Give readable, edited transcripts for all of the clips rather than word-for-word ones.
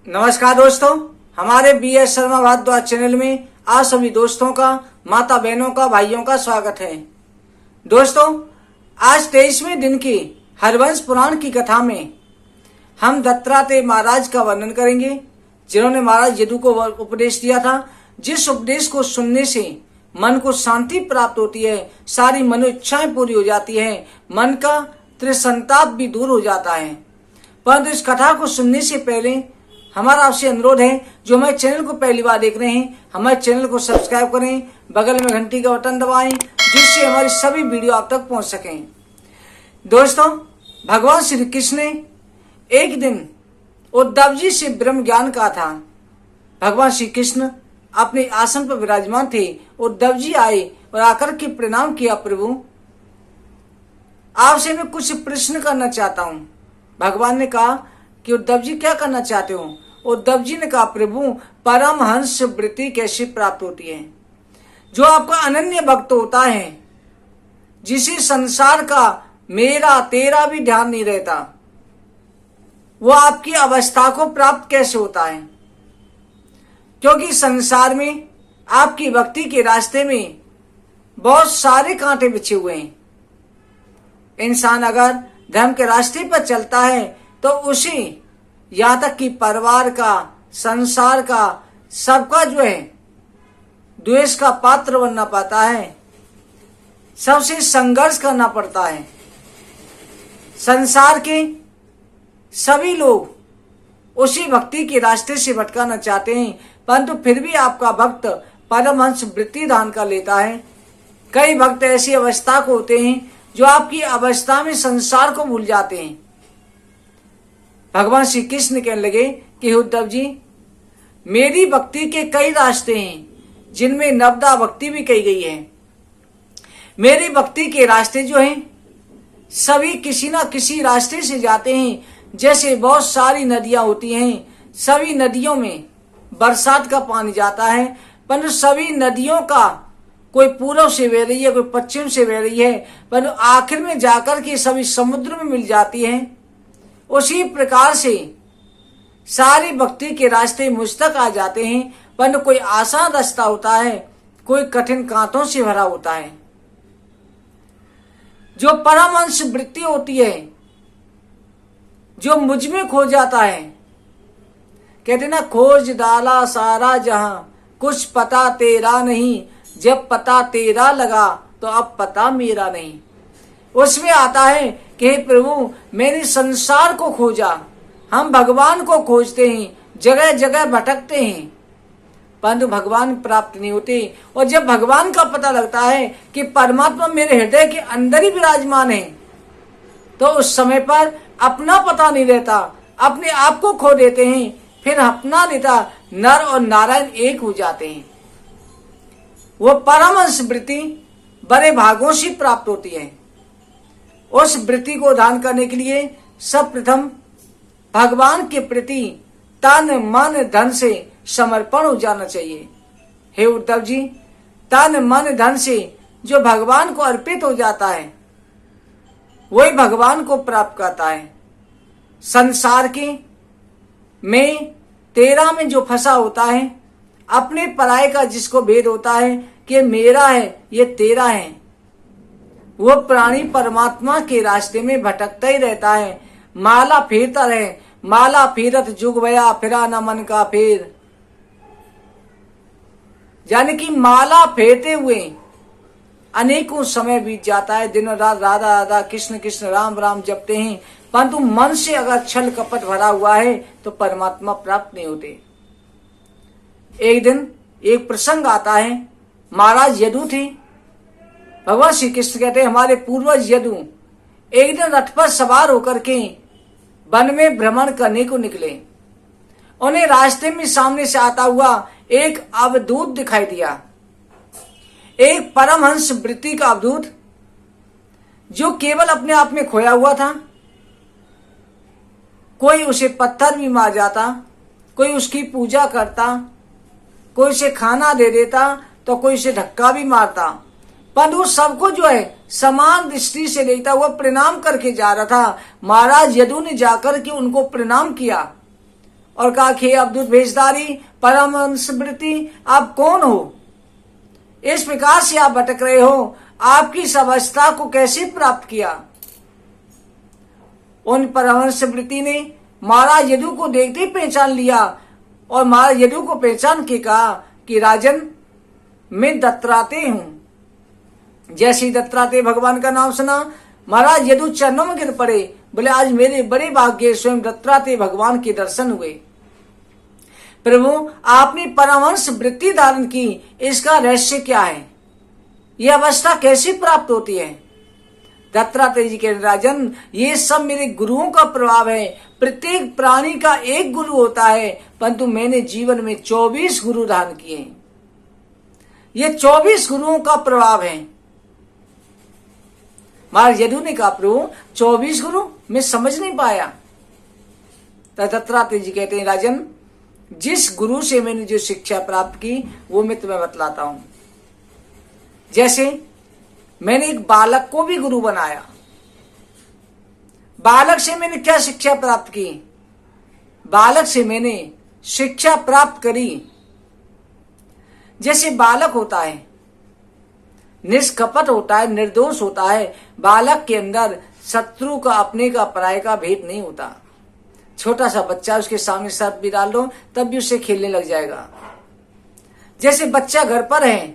नमस्कार दोस्तों, हमारे BS शर्मा भारद्वाज चैनल में आप सभी दोस्तों का, माता बहनों का, भाइयों का स्वागत है। दोस्तों, आज 23वें दिन की हरवंश पुराण की कथा में हम दत्तात्रेय महाराज का वर्णन करेंगे, जिन्होंने महाराज यदु को उपदेश दिया था। जिस उपदेश को सुनने से मन को शांति प्राप्त होती है, सारी मनोइच्छाएं पूरी हो जाती है, मन का त्रिसंताप भी दूर हो जाता है। परंतु इस कथा को सुनने से पहले हमारा आपसे अनुरोध है, जो हमारे चैनल को पहली बार देख रहे हैं, हमारे चैनल को सब्सक्राइब करें, बगल में घंटी का बटन दबाएं, जिससे हमारी सभी वीडियो आप तक पहुंच सकें। दोस्तों, भगवान श्री कृष्ण ने एक दिन उद्धव जी से ब्रह्म ज्ञान कहा था। भगवान श्री कृष्ण अपने आसन पर विराजमान थे। उद्धव जी आए और आकर के प्रणाम किया, प्रभु आपसे मैं कुछ प्रश्न करना चाहता हूं। भगवान ने कहा कि उद्धव जी क्या करना चाहते हो? उद्धव जी ने कहा, प्रभु परमहंस वृत्ति कैसे प्राप्त होती है? जो आपका अनन्य भक्त होता है, जिसे संसार का मेरा तेरा भी ध्यान नहीं रहता, वो आपकी अवस्था को प्राप्त कैसे होता है? क्योंकि संसार में आपकी भक्ति के रास्ते में बहुत सारे कांटे बिछे हुए हैं। इंसान अगर धर्म के रास्ते पर चलता है तो उसे यहां तक कि परिवार का, संसार का, सबका जो है द्वेष का पात्र बनना पाता है, सबसे संघर्ष करना पड़ता है। संसार के सभी लोग उसी भक्ति के रास्ते से भटकाना चाहते हैं, परंतु फिर भी आपका भक्त परमहंस वृत्ति दान कर लेता है। कई भक्त ऐसी अवस्था को होते हैं जो आपकी अवस्था में संसार को भूल जाते हैं। भगवान श्री कृष्ण कहने लगे कि उद्धव जी, मेरी भक्ति के कई रास्ते हैं, जिनमें नवदा भक्ति भी कही गई है। मेरी भक्ति के रास्ते जो हैं सभी किसी ना किसी रास्ते से जाते हैं। जैसे बहुत सारी नदियां होती हैं, सभी नदियों में बरसात का पानी जाता है, पर सभी नदियों का कोई पूर्व से बह रही है, कोई पश्चिम से बह रही है, पर आखिर में जाकर के सभी समुद्र में मिल जाती है। उसी प्रकार से सारी भक्ति के रास्ते मुझ तक आ जाते हैं, पर कोई आसान रास्ता होता है, कोई कठिन कांटों से भरा होता है। जो परमहंस वृत्ति होती है, जो मुझ में खो जाता है, कहते ना, खोज डाला सारा जहां, कुछ पता तेरा नहीं, जब पता तेरा लगा तो अब पता मेरा नहीं। उसमें आता है कि प्रभु मैंने संसार को खोजा। हम भगवान को खोजते हैं, जगह जगह भटकते हैं, परंतु भगवान प्राप्त नहीं होते। और जब भगवान का पता लगता है कि परमात्मा मेरे हृदय के अंदर ही विराजमान है, तो उस समय पर अपना पता नहीं रहता, अपने आप को खो देते हैं। फिर अपना नेता नर और नारायण एक हो जाते हैं। वो परमहंस वृत्ति बड़े भागों से प्राप्त होती है। उस वृत्ति को दान करने के लिए सर्वप्रथम भगवान के प्रति तन मन धन से समर्पण हो जाना चाहिए। हे उद्धव जी, तन मन धन से जो भगवान को अर्पित हो जाता है, वही भगवान को प्राप्त करता है। संसार के में तेरा में जो फंसा होता है, अपने पराये का जिसको भेद होता है कि मेरा है ये तेरा है, वो प्राणी परमात्मा के रास्ते में भटकता ही रहता है। माला फेरता रहे, माला फेरत जुग भया, फिरा न मन का फेर। यानी कि माला फेरते हुए अनेकों समय बीत जाता है, दिन रात राधा राधा कृष्ण कृष्ण राम राम जपते हैं, परंतु मन से अगर छल कपट भरा हुआ है तो परमात्मा प्राप्त नहीं होते। एक दिन एक प्रसंग आता है, महाराज यदु थे। भगवान श्री कृष्ण कहते हैं, हमारे पूर्वज यदु एक दिन रथ पर सवार होकर के वन में भ्रमण करने को निकले। उन्हें रास्ते में सामने से आता हुआ एक अवधूत दिखाई दिया, एक परमहंस वृत्ति का अवधूत, जो केवल अपने आप में खोया हुआ था। कोई उसे पत्थर भी मार जाता, कोई उसकी पूजा करता, कोई उसे खाना दे देता, तो कोई उसे धक्का भी मारता, पर वो सबको जो है समान दृष्टि से देखता हुआ प्रणाम करके जा रहा था। महाराज यदु ने जाकर के उनको प्रणाम किया और कहा कि अवधूत भेषधारी परमहंस वृत्ति आप कौन हो? इस प्रकार से आप भटक रहे हो, आपकी इस अवस्था को कैसे प्राप्त किया? उन परमहंस वृत्ति ने महाराज यदु को देखते ही पहचान लिया और महाराज यदु को पहचान के कहा कि राजन, मैं दत्तात्रेय हूं। जैसे ही दत्तात्रेय भगवान का नाम सुना, महाराज यदु चरणों में गिर पड़े, बोले आज मेरे बड़े भाग्य स्वयं दत्तात्रेय भगवान के दर्शन हुए। प्रभु, आपने परमहंस वृत्ति धारण की, इसका रहस्य क्या है? यह अवस्था कैसे प्राप्त होती है? दत्तात्रेय जी के राजन, ये सब मेरे गुरुओं का प्रभाव है। प्रत्येक प्राणी का एक गुरु होता है, परंतु मैंने जीवन में 24 गुरु धारण किए। ये 24 गुरुओं का प्रभाव है। महाराज यदु ने कहा, प्रभु 24 गुरु मैं समझ नहीं पाया। दत्तात्रेय जी कहते हैं, राजन, जिस गुरु से मैंने जो शिक्षा प्राप्त की वो मैं तुम्हें बतलाता हूं। जैसे मैंने एक बालक को भी गुरु बनाया। बालक से मैंने क्या शिक्षा प्राप्त की? बालक से मैंने शिक्षा प्राप्त करी। जैसे बालक होता है, निष्कपट होता है, निर्दोष होता है। बालक के अंदर शत्रु का, अपने का, पराये का भेद नहीं होता। छोटा सा बच्चा, उसके सामने सर्प भी डाल दो तब भी उससे खेलने लग जाएगा। जैसे बच्चा घर पर है,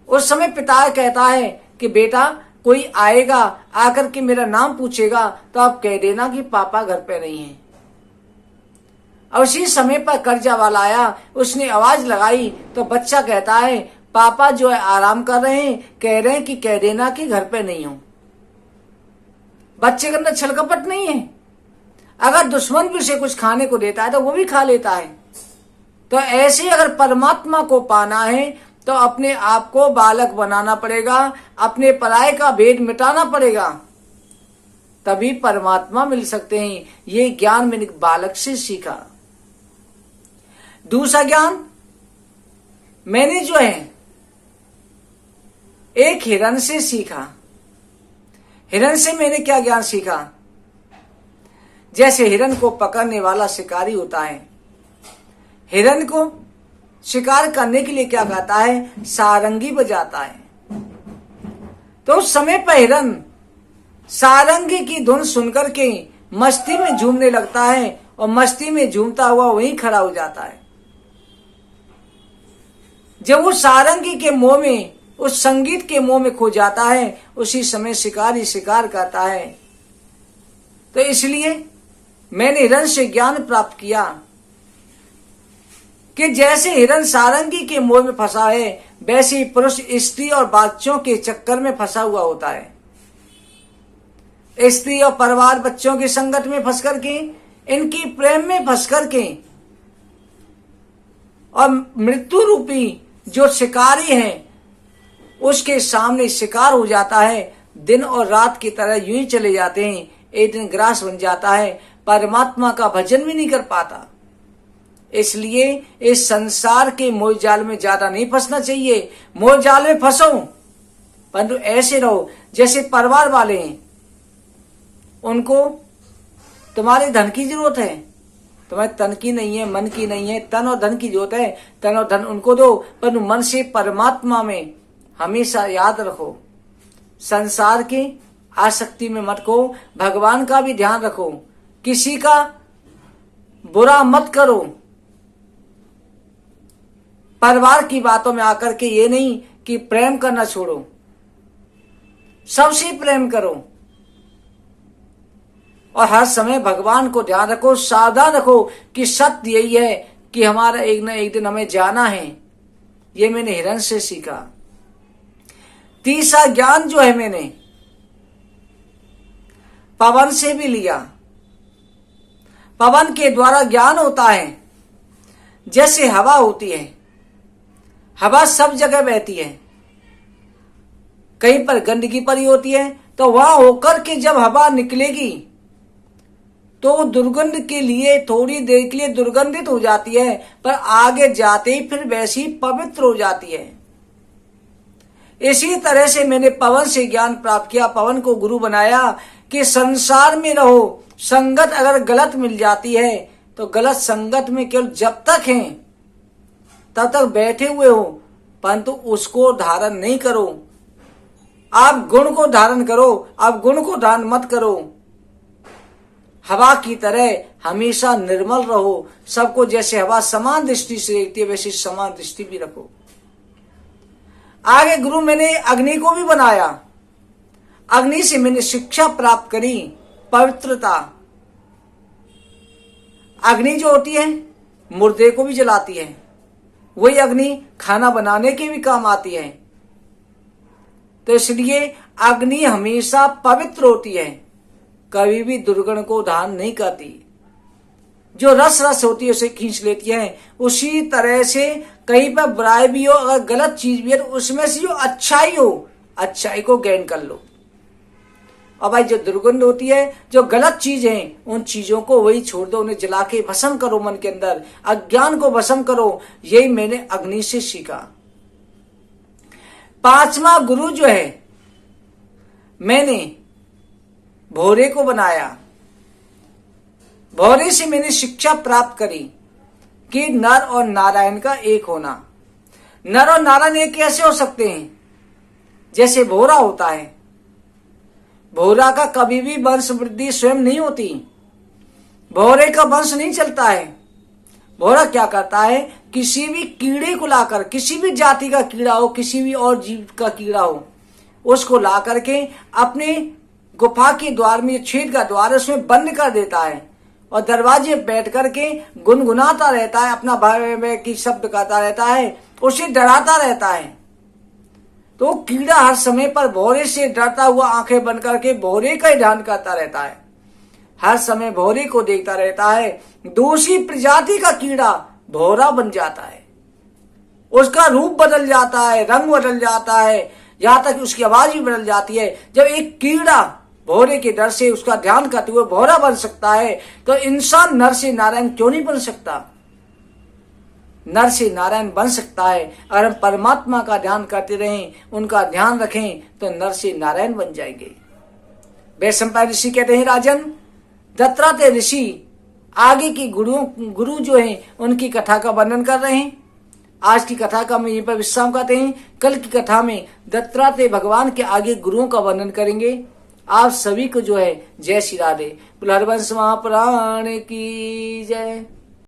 उस समय पिता कहता है कि बेटा कोई आएगा, आकर के मेरा नाम पूछेगा तो आप कह देना कि पापा घर पे नहीं है। और उसी समय पर कर्जा वाला आया, उसने आवाज लगाई तो बच्चा कहता है पापा जो है आराम कर रहे हैं, कह रहे हैं कि कह देना कि घर पे नहीं हो। बच्चे के अंदर छलकपट नहीं है। अगर दुश्मन भी उसे कुछ खाने को देता है तो वो भी खा लेता है। तो ऐसे अगर परमात्मा को पाना है तो अपने आप को बालक बनाना पड़ेगा, अपने पराये का भेद मिटाना पड़ेगा, तभी परमात्मा मिल सकते हैं। ये ज्ञान मैंने बालक से सीखा। दूसरा ज्ञान मैंने जो है एक हिरण से सीखा। हिरण से मैंने क्या ज्ञान सीखा? जैसे हिरण को पकड़ने वाला शिकारी होता है, हिरण को शिकार करने के लिए क्या करता है? सारंगी बजाता है। तो उस समय पर हिरण सारंगी की धुन सुनकर के मस्ती में झूमने लगता है और मस्ती में झूमता हुआ वहीं खड़ा हो जाता है। जब वो सारंगी के मोह में, उस संगीत के मोह में खो जाता है, उसी समय शिकारी शिकार करता है। तो इसलिए मैंने हिरण से ज्ञान प्राप्त किया कि जैसे हिरण सारंगी के मोह में फंसा है, वैसे ही पुरुष स्त्री और बच्चों के चक्कर में फंसा हुआ होता है। स्त्री और परिवार, बच्चों के संगत में फंस करके, इनकी प्रेम में फंस करके, और मृत्यु रूपी जो शिकारी है उसके सामने शिकार हो जाता है। दिन और रात की तरह यूं ही चले जाते हैं। एक दिन ग्रास बन जाता है, परमात्मा का भजन भी नहीं कर पाता। इसलिए इस संसार के मोह जाल में ज्यादा नहीं फंसना चाहिए। मोह जाल में फंसो, परंतु ऐसे रहो जैसे परिवार वाले हैं, उनको तुम्हारे धन की जरूरत है, तुम्हारे तन की नहीं है, मन की नहीं है। तन और धन की जरूरत है, तन और धन उनको दो, पर मन से परमात्मा में हमेशा याद रखो। संसार की आसक्ति में मत खो, भगवान का भी ध्यान रखो, किसी का बुरा मत करो। परिवार की बातों में आकर के ये नहीं कि प्रेम करना छोड़ो, सबसे प्रेम करो और हर समय भगवान को ध्यान रखो। सावधान रखो कि सत्य यही है कि हमारा एक न एक दिन हमें जाना है। ये मैंने हिरण से सीखा। तीसरा ज्ञान जो है मैंने पवन से भी लिया। पवन के द्वारा ज्ञान होता है। जैसे हवा होती है, हवा सब जगह बहती है, कहीं पर गंदगी पड़ी होती है तो वहां होकर के जब हवा निकलेगी तो दुर्गंध के लिए थोड़ी देर के लिए दुर्गंधित हो जाती है, पर आगे जाते ही फिर वैसी पवित्र हो जाती है। इसी तरह से मैंने पवन से ज्ञान प्राप्त किया, पवन को गुरु बनाया कि संसार में रहो, संगत अगर गलत मिल जाती है तो गलत संगत में केवल जब तक हैं तब तक बैठे हुए हो, परंतु उसको धारण नहीं करो। आप गुण को धारण करो, आप गुण को धारण मत करो। हवा की तरह हमेशा निर्मल रहो। सबको जैसे हवा समान दृष्टि से देखती है वैसे समान दृष्टि भी रखो। आगे गुरु मैंने अग्नि को भी बनाया। अग्नि से मैंने शिक्षा प्राप्त करी, पवित्रता। अग्नि जो होती है मुर्दे को भी जलाती है, वही अग्नि खाना बनाने के भी काम आती है। तो इसलिए अग्नि हमेशा पवित्र होती है, कभी भी दुर्गुण को धारण नहीं करती। जो रस रस होती है उसे खींच लेती है। उसी तरह से कहीं पर बुराई भी हो, अगर गलत चीज भी है तो उसमें से जो अच्छाई हो, अच्छाई को ग्रहण कर लो। और भाई जो दुर्गंध होती है, जो गलत चीज है, उन चीजों को वही छोड़ दो, उन्हें जला के भस्म करो। मन के अंदर अज्ञान को भस्म करो। यही मैंने अग्नि से सीखा। पांचवा गुरु जो है मैंने भोरे को बनाया। भोरे से मैंने शिक्षा प्राप्त करी कि नर और नारायण का एक होना। नर और नारायण एक कैसे हो सकते हैं? जैसे भोरा होता है, भोरा का कभी भी वंश वृद्धि स्वयं नहीं होती, भोरे का वंश नहीं चलता है। भोरा क्या करता है, किसी भी कीड़े को लाकर, किसी भी जाति का कीड़ा हो, किसी भी और जीव का कीड़ा हो, उसको ला करके अपने गुफा के द्वार में, छेद का द्वार है उसमें बंद कर देता है और दरवाजे बैठ करके गुनगुनाता रहता है, अपना भाई की शब्द कहता रहता है, उसे डराता रहता है। तो कीड़ा हर समय पर भौरे से डरता हुआ आंखें बंद करके भौरे का ही ध्यान करता रहता है, हर समय भौरे को देखता रहता है। दूसरी प्रजाति का कीड़ा भौरा बन जाता है, उसका रूप बदल जाता है, रंग बदल जाता है, यहां तक उसकी आवाज भी बदल जाती है। जब एक कीड़ा भौरे के डर से उसका ध्यान करते हुए भौरा बन सकता है, तो इंसान नर से नारायण क्यों नहीं बन सकता? नर से नारायण बन सकता है। अगर हम परमात्मा का ध्यान करते रहें, उनका ध्यान रखें, तो नर से नारायण बन जाएंगे। वैशंपायन ऋषि कहते हैं, राजन दत्तात्रेय ऋषि आगे की गुरु जो हैं उनकी कथा का वर्णन कर रहे हैं। आज की कथा का हम यहीं पर विश्राम करते हैं। कल की कथा में दत्तात्रेय भगवान के आगे गुरुओं का वर्णन करेंगे। आप सभी को जो है जय श्री राधे। हरवंश महापुराण की जय।